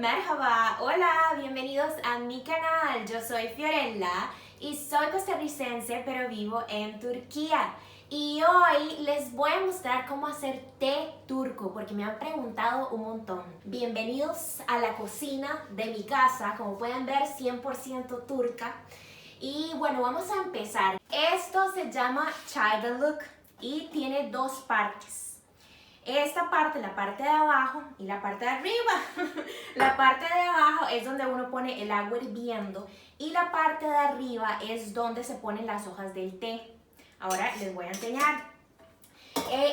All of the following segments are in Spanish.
Merhaba, hola, bienvenidos a mi canal. Yo soy Fiorella y soy costarricense pero vivo en Turquía. Y hoy les voy a mostrar cómo hacer té turco porque me han preguntado un montón. Bienvenidos a la cocina de mi casa, como pueden ver 100% turca. Y bueno, vamos a empezar. Esto se llama çaydanlık y tiene dos partes. Esta parte, la parte de abajo y la parte de arriba. La parte de abajo es donde uno pone el agua hirviendo y la parte de arriba es donde se ponen las hojas del té. Ahora les voy a enseñar.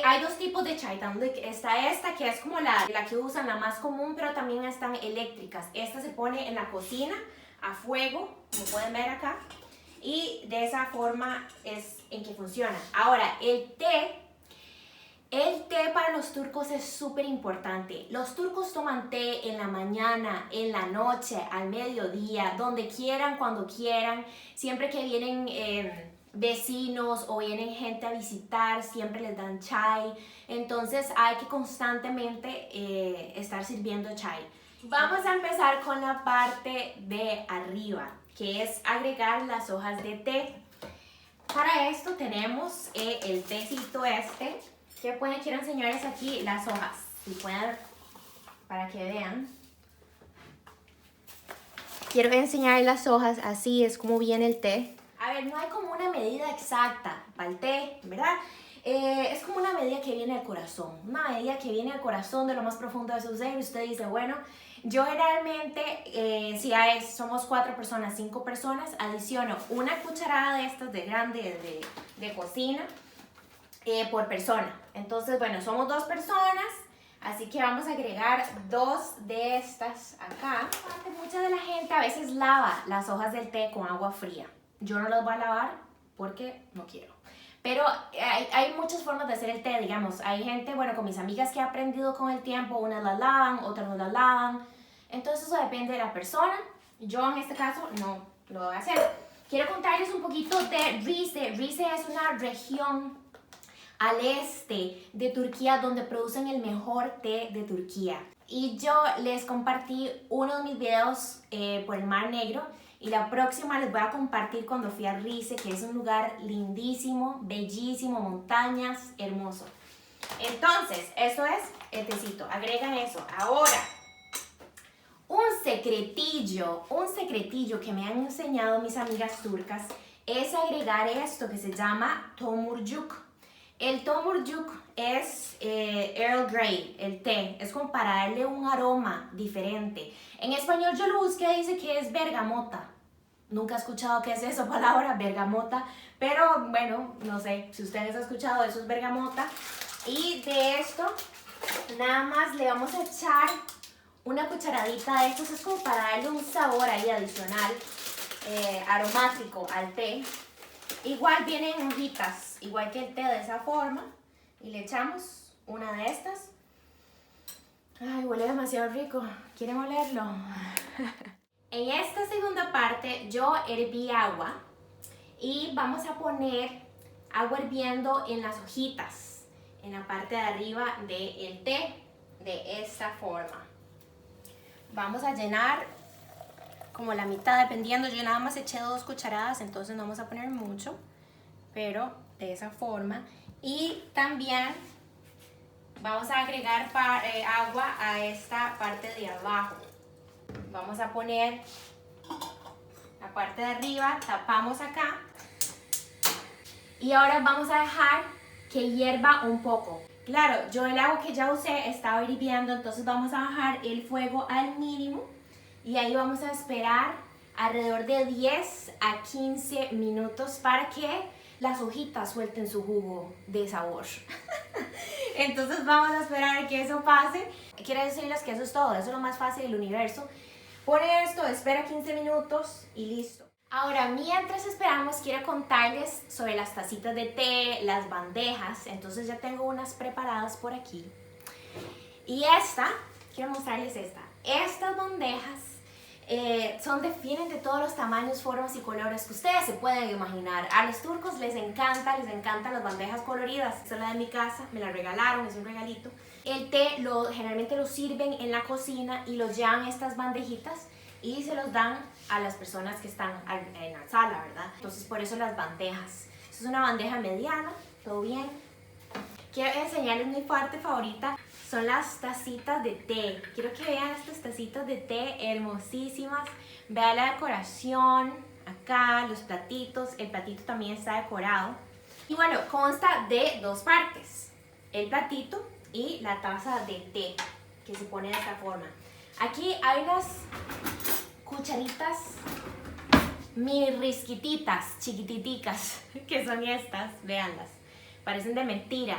Hay dos tipos de çaydanlık. Está esta que es como la que usan, la más común, pero también están eléctricas. Esta se pone en la cocina a fuego, como pueden ver acá. Y de esa forma es en que funciona. Ahora, el té para los turcos es súper importante. Los turcos toman té en la mañana, en la noche, al mediodía, donde quieran, cuando quieran. Siempre que vienen vecinos o vienen gente a visitar, siempre les dan chai. Entonces hay que constantemente estar sirviendo chai. Vamos a empezar con la parte de arriba, que es agregar las hojas de té. Para esto tenemos el tecito este. Quiero enseñarles aquí las hojas, si pueden, para que vean. Quiero enseñarles las hojas, así es como viene el té. A ver, no hay como una medida exacta para el té, ¿verdad? Es como una medida que viene al corazón, una medida que viene al corazón de lo más profundo de su ser. Y usted dice, bueno, yo generalmente, si somos 4 personas, 5 personas, adiciono una cucharada de estas de grande de cocina, por persona. Entonces, bueno, somos 2 personas, así que vamos a agregar 2 de estas acá. Mucha de la gente a veces lava las hojas del té con agua fría. Yo no las voy a lavar porque no quiero. Pero hay muchas formas de hacer el té, digamos. Hay gente, bueno, con mis amigas que he aprendido con el tiempo, unas las lavan, otras no las lavan. Entonces eso depende de la persona. Yo en este caso no lo voy a hacer. Quiero contarles un poquito de Rize. Rize es una región al este de Turquía donde producen el mejor té de Turquía. Y yo les compartí uno de mis videos por el Mar Negro y la próxima les voy a compartir cuando fui a Rize, que es un lugar lindísimo, bellísimo, montañas, hermoso. Entonces, eso es el tecito, agregan eso. Ahora, un secretillo que me han enseñado mis amigas turcas es agregar esto que se llama tomurcuk. El tomurcuk es Earl Grey, el té, es como para darle un aroma diferente. En español yo lo busqué, dice que es bergamota. Nunca he escuchado qué es esa palabra, bergamota, pero bueno, no sé si ustedes han escuchado, eso es bergamota. Y de esto, nada más le vamos a echar una cucharadita de estos, es como para darle un sabor ahí adicional, aromático al té. Igual vienen hojitas, igual que el té, de esa forma, y le echamos una de estas. Ay, huele demasiado rico, ¿quieren olerlo? En esta segunda parte yo herví agua y vamos a poner agua hirviendo en las hojitas, en la parte de arriba del té, de esta forma. Vamos a llenar como la mitad, dependiendo. Yo nada más eché 2 cucharadas, entonces no vamos a poner mucho, pero de esa forma. Y también vamos a agregar agua a esta parte de abajo. Vamos a poner la parte de arriba, tapamos acá y ahora vamos a dejar que hierva un poco. Claro, yo el agua que ya usé estaba hirviendo, entonces vamos a bajar el fuego al mínimo y ahí vamos a esperar alrededor de 10 a 15 minutos para que las hojitas suelten su jugo de sabor. Entonces vamos a esperar que eso pase. Quiero decirles que eso es todo, eso es lo más fácil del universo. Pone esto, espera 15 minutos y listo. Ahora, mientras esperamos, quiero contarles sobre las tacitas de té, las bandejas. Entonces ya tengo unas preparadas por aquí. Y quiero mostrarles estas bandejas vienen de todos los tamaños, formas y colores que ustedes se pueden imaginar. A los turcos les encantan las bandejas coloridas. Esta es la de mi casa, me la regalaron, es un regalito. El té generalmente lo sirven en la cocina y los llevan en estas bandejitas y se los dan a las personas que están en la sala, ¿verdad? Entonces por eso las bandejas. Esta es una bandeja mediana, todo bien. Quiero enseñarles mi parte favorita, son las tacitas de té. Quiero que vean estas tacitas de té hermosísimas. Vean la decoración, acá los platitos, el platito también está decorado. Y bueno, consta de dos partes, el platito y la taza de té, que se pone de esta forma. Aquí hay unas cucharitas mini risquititas, chiquititicas, que son estas, véanlas, parecen de mentira.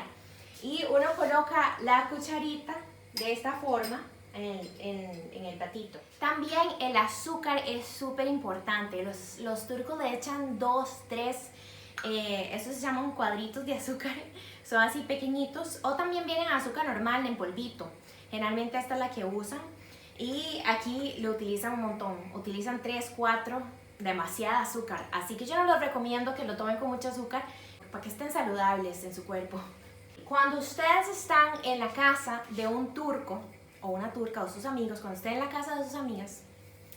Y uno coloca la cucharita de esta forma en el platito. También el azúcar es súper importante. Los turcos le echan 2, 3, estos se llaman cuadritos de azúcar, son así pequeñitos, o también vienen azúcar normal en polvito. Generalmente esta es la que usan y aquí lo utilizan un montón, utilizan 3, 4, demasiada azúcar. Así que yo no les recomiendo que lo tomen con mucho azúcar para que estén saludables en su cuerpo. Cuando ustedes están en la casa de un turco o una turca o sus amigos, cuando estén en la casa de sus amigas,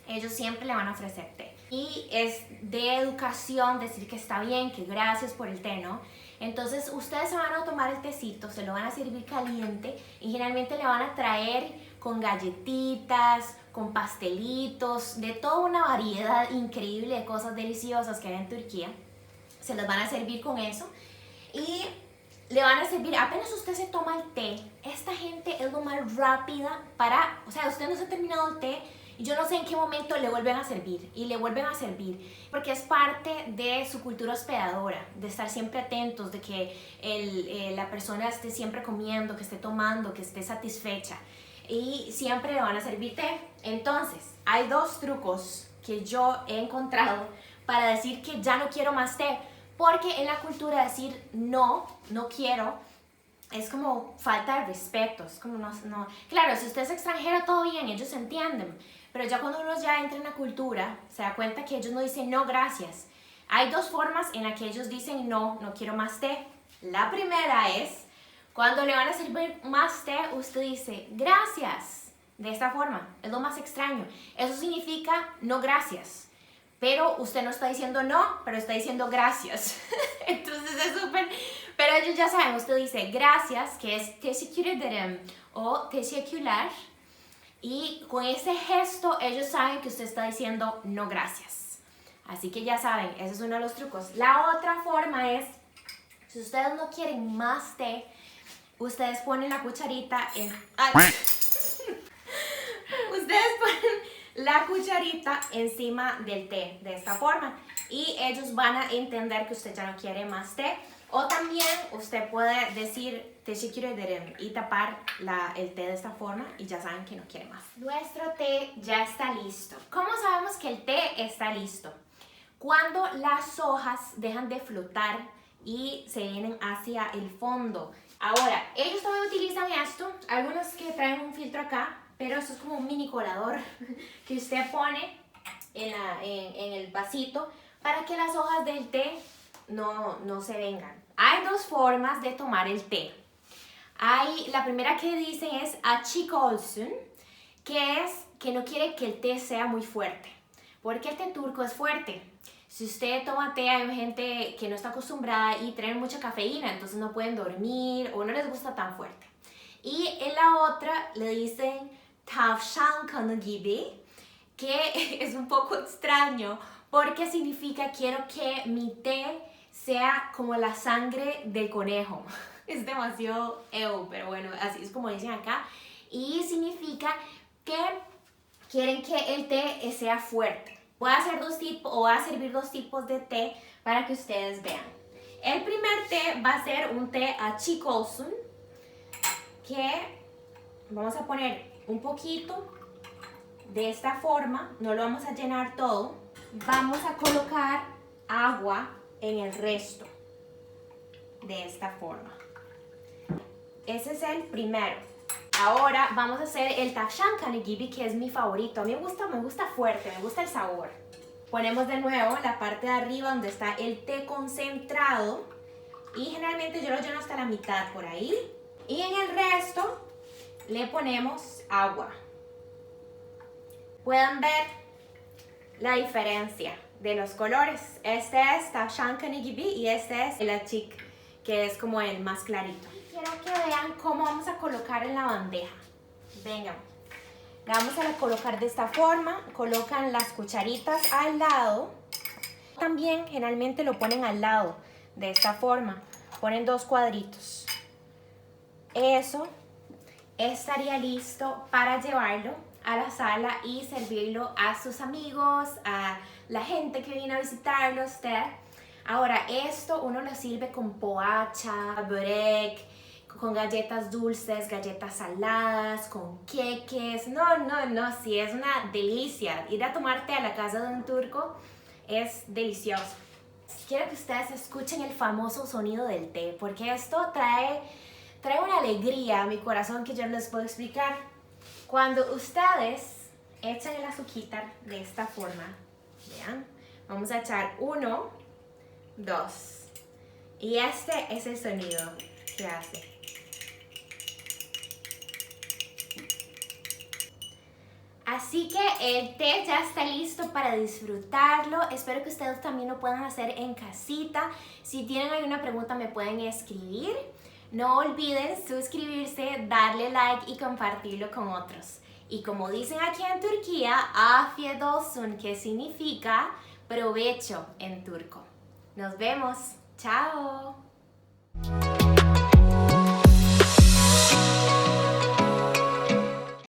ellos siempre le van a ofrecer té. Y es de educación decir que está bien, que gracias por el té, ¿no? Entonces ustedes se van a tomar el tecito, se lo van a servir caliente y generalmente le van a traer con galletitas, con pastelitos, de toda una variedad increíble de cosas deliciosas que hay en Turquía. Se los van a servir con eso y le van a servir, apenas usted se toma el té, esta gente es lo más rápida para, o sea, usted no se ha terminado el té y yo no sé en qué momento le vuelven a servir y le vuelven a servir, porque es parte de su cultura hospedadora, de estar siempre atentos, de que la persona esté siempre comiendo, que esté tomando, que esté satisfecha y siempre le van a servir té. Entonces, hay dos trucos que yo he encontrado para decir que ya no quiero más té. Porque en la cultura decir no, no quiero, es como falta de respeto, es como no. Claro, si usted es extranjero todo bien, ellos entienden, pero ya cuando uno ya entra en la cultura, se da cuenta que ellos no dicen no gracias. Hay dos formas en las que ellos dicen no, no quiero más té. La primera es, cuando le van a servir más té, usted dice gracias, de esta forma, es lo más extraño. Eso significa no gracias. Pero usted no está diciendo no, pero está diciendo gracias. Entonces es súper... Pero ellos ya saben, usted dice gracias, que es teşekkür ederim o teşekkürler. Y con ese gesto ellos saben que usted está diciendo no gracias. Así que ya saben, ese es uno de los trucos. La otra forma es, si ustedes no quieren más té, ustedes ponen la cucharita en... Ustedes ponen la cucharita encima del té, de esta forma, y ellos van a entender que usted ya no quiere más té. O también usted puede decir teşekkür ederim y tapar el té de esta forma y ya saben que no quiere más. Nuestro té ya está listo. ¿Cómo sabemos que el té está listo? Cuando las hojas dejan de flotar y se vienen hacia el fondo. Ahora, ellos también utilizan esto, algunos que traen un filtro acá, pero esto es como un mini colador que usted pone en el vasito para que las hojas del té no se vengan. Hay dos formas de tomar el té. La primera que dicen es açık olsun, que es que no quiere que el té sea muy fuerte, porque el té turco es fuerte. Si usted toma té, hay gente que no está acostumbrada y traen mucha cafeína, entonces no pueden dormir o no les gusta tan fuerte. Y en la otra le dicen tavşan kanı gibi, que es un poco extraño porque significa quiero que mi té sea como la sangre del conejo. Es demasiado pero bueno, así es como dicen acá. Y significa que quieren que el té sea fuerte. Voy a servir dos tipos de té para que ustedes vean. El primer té va a ser un té açık olsun, que vamos a poner un poquito de esta forma, no lo vamos a llenar todo. Vamos a colocar agua en el resto de esta forma. Ese es el primero. Ahora vamos a hacer el tavşan kanı gibi, que es mi favorito. A mí me gusta fuerte, me gusta el sabor. Ponemos de nuevo la parte de arriba donde está el té concentrado y generalmente yo lo lleno hasta la mitad por ahí. Y en el resto le ponemos agua. Pueden ver la diferencia de los colores. Este es Tavşan Kanı Gibi y este es el Açık, que es como el más clarito. Quiero que vean cómo vamos a colocar en la bandeja. Vengan, la vamos a colocar de esta forma. Colocan las cucharitas al lado. También generalmente lo ponen al lado de esta forma. Ponen 2 cuadritos. Eso estaría listo para llevarlo a la sala y servirlo a sus amigos, a la gente que viene a visitarlo a usted. Ahora, esto uno lo sirve con poacha, börek, con galletas dulces, galletas saladas, con queques. No, sí, es una delicia. Ir a tomarte a la casa de un turco es delicioso. Quiero que ustedes escuchen el famoso sonido del té, porque esto trae una alegría a mi corazón que yo no les puedo explicar. Cuando ustedes echan el azúcar de esta forma, vean, vamos a echar 1, 2, y este es el sonido que hace. Así que el té ya está listo para disfrutarlo. Espero que ustedes también lo puedan hacer en casita. Si tienen alguna pregunta me pueden escribir. No olviden suscribirse, darle like y compartirlo con otros. Y como dicen aquí en Turquía, afiyet olsun, que significa provecho en turco. Nos vemos. Chao.